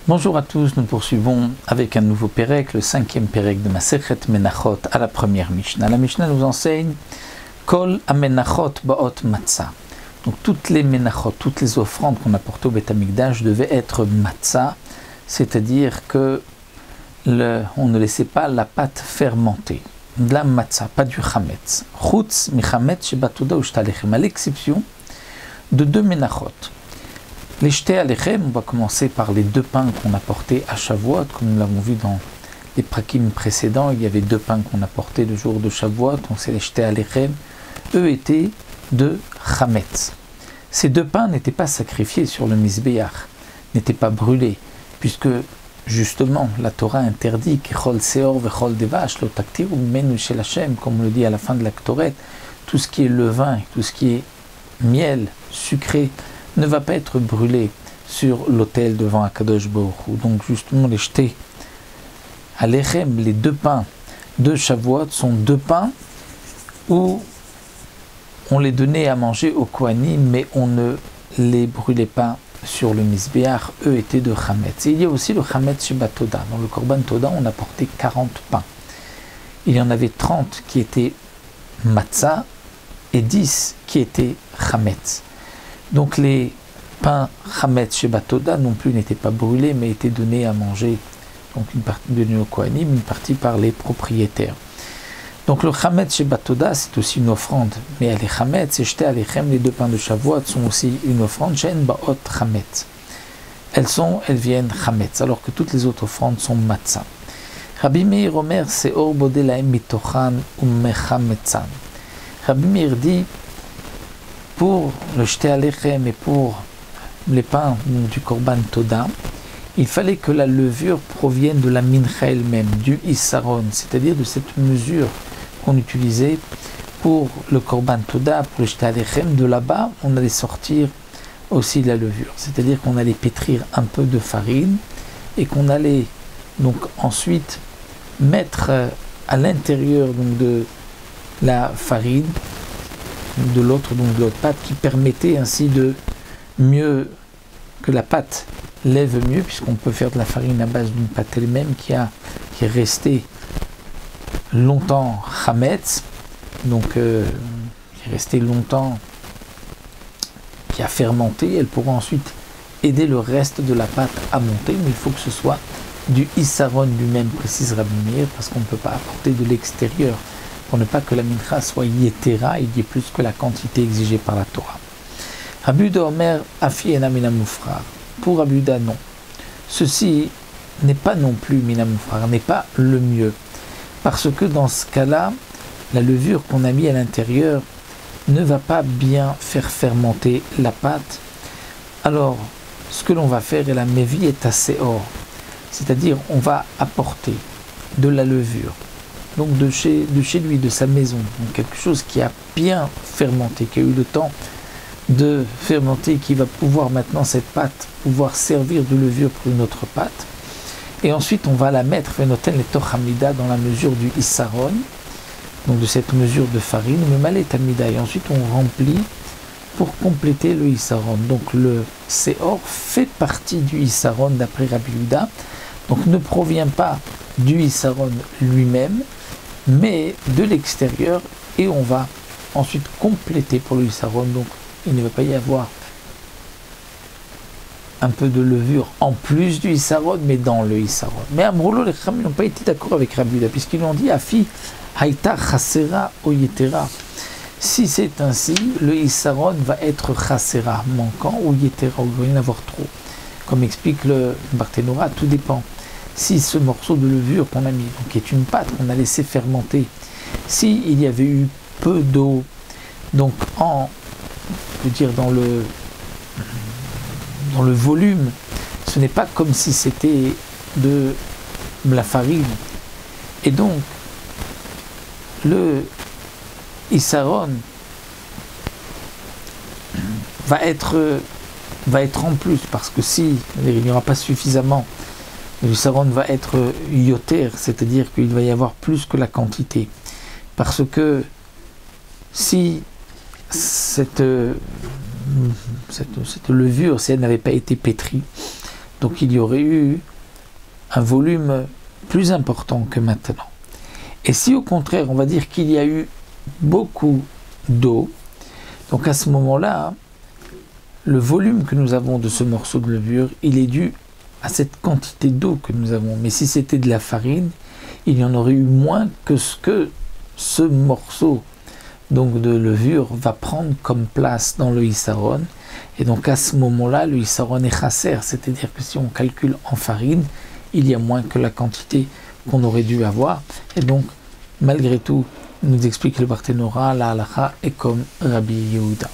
Bonjour à tous, nous poursuivons avec un nouveau Pérec, le 5e Pérec de Masechet Menachot à la première Mishnah. La Mishnah nous enseigne Kol Amenachot Baot Matzah. Donc toutes les Menachot, toutes les offrandes qu'on apportait au Beth Amikdash devaient être Matzah, c'est-à-dire que on ne laissait pas la pâte fermenter. De la Matzah, pas du Chametz. Chutz Michametz Shebatouda Ushtalechem, à l'exception de deux Menachot. Les Shte Alechem, on va commencer par les deux pains qu'on apportait à Shavuot, comme nous l'avons vu dans les prakim précédents. Il y avait deux pains qu'on apportait le jour de Shavuot, donc c'est les Shte Alechem. Eux étaient de Chametz. Ces deux pains n'étaient pas sacrifiés sur le Mizbeach, n'étaient pas brûlés, puisque justement la Torah interdit Kechol Seor Vechol Devash Lo Taktiru Menu Shel Hashem, comme on le dit à la fin de la Ktoret, tout ce qui est levain, tout ce qui est miel, sucré, ne va pas être brûlé sur l'autel devant Akadosh Baruch Hu. Donc justement les Shte Alechem, les deux pains de Shavuot sont deux pains où on les donnait à manger aux Kohanim, mais on ne les brûlait pas sur le Mizbeach. Eux étaient de Chametz. Et il y a aussi le Chametz Sheba Toda. Dans le Korban Toda, on apportait 40 pains. Il y en avait 30 qui étaient Matzah et 10 qui étaient Chametz. Donc les pains Chametz Sheba Toda non plus n'étaient pas brûlés, mais étaient donnés à manger, donc une partie donnée aux Kohanim, une partie par les propriétaires. Donc le Chametz Sheba Toda, c'est aussi une offrande, mais les Chametz et Shte Alechem, les deux pains de Shavuot, sont aussi une offrande, She'en Baot Chametz. Elles viennent Chametz, alors que toutes les autres offrandes sont Matzah. Rabbi Meir Omer, Seor Bodeh Lahem Mitochan Umechametzan. Rabbi Meir dit, pour le Shte Alechem et pour les pains du Korban Toda, il fallait que la levure provienne de la mincha elle-même, du Issaron, c'est-à-dire de cette mesure qu'on utilisait pour le Korban Toda, pour le Shte Alechem. De là-bas, on allait sortir aussi la levure, c'est-à-dire qu'on allait pétrir un peu de farine et qu'on allait donc ensuite mettre à l'intérieur donc, de la farine de l'autre pâte, qui permettait ainsi de mieux que la pâte lève mieux, puisqu'on peut faire de la farine à base d'une pâte elle-même qui est restée longtemps chametz, donc qui est restée longtemps, qui a fermenté. Elle pourra ensuite aider le reste de la pâte à monter, mais il faut que ce soit du Issaron lui-même, précise Rabbi Meir, parce qu'on ne peut pas apporter de l'extérieur, pour ne pas que la mincha soit yétera, il y ait plus que la quantité exigée par la Torah. Rabbi Yehuda Omer, Afi ena mina mufrar. Pour Rabbi Yehuda, non. Ceci n'est pas non plus mina mufrar, n'est pas le mieux. Parce que dans ce cas-là, la levure qu'on a mis à l'intérieur ne va pas bien faire fermenter la pâte. Alors, ce que l'on va faire, et la mévi est assez or. C'est-à-dire, on va apporter de la levure, donc de chez lui, de sa maison, donc quelque chose qui a bien fermenté, qui a eu le temps de fermenter, qui va pouvoir maintenant, cette pâte, pouvoir servir de levure pour une autre pâte. Et ensuite, on va la mettre, Venoten le Tochamida, dans la mesure du Issaron, donc de cette mesure de farine, mais Malet Amida. Et ensuite, on remplit pour compléter le Issaron. Donc le Seor fait partie du Issaron d'après Rabbi Yehuda, donc ne provient pas du Issaron lui-même, mais de l'extérieur, et on va ensuite compléter pour le Issaron. Donc il ne va pas y avoir un peu de levure en plus du Issaron, mais dans le Issaron. Mais Amroulo, les Chachamim n'ont pas été d'accord avec Rabbi Yehuda, puisqu'ils ont dit Afi Haïta Chasera Oyetera. Si c'est ainsi, le Issaron va être Chasera, manquant, ou Yetera, ou il va y en avoir trop. Comme explique le Barthénora, tout dépend. Si ce morceau de levure qu'on a mis, donc qui est une pâte qu'on a laissé fermenter, si il y avait eu peu d'eau, donc on peut dire dans le volume, ce n'est pas comme si c'était de la farine. Et donc, le Issaron va être en plus, parce que si il n'y aura pas suffisamment, le Issaron va être yoter, c'est-à-dire qu'il va y avoir plus que la quantité. Parce que si cette levure, si elle n'avait pas été pétrie, Donc il y aurait eu un volume plus important que maintenant. Et si au contraire, on va dire qu'il y a eu beaucoup d'eau, donc à ce moment-là, le volume que nous avons de ce morceau de levure, il est dû à cette quantité d'eau que nous avons. Mais si c'était de la farine, il y en aurait eu moins que ce que ce morceau donc de levure va prendre comme place dans le Hissaron. Et donc à ce moment-là, le Hissaron est chasser, c'est-à-dire que si on calcule en farine, il y a moins que la quantité qu'on aurait dû avoir. Et donc, malgré tout, nous explique le Barthénora, la halakha est comme Rabbi Yehuda.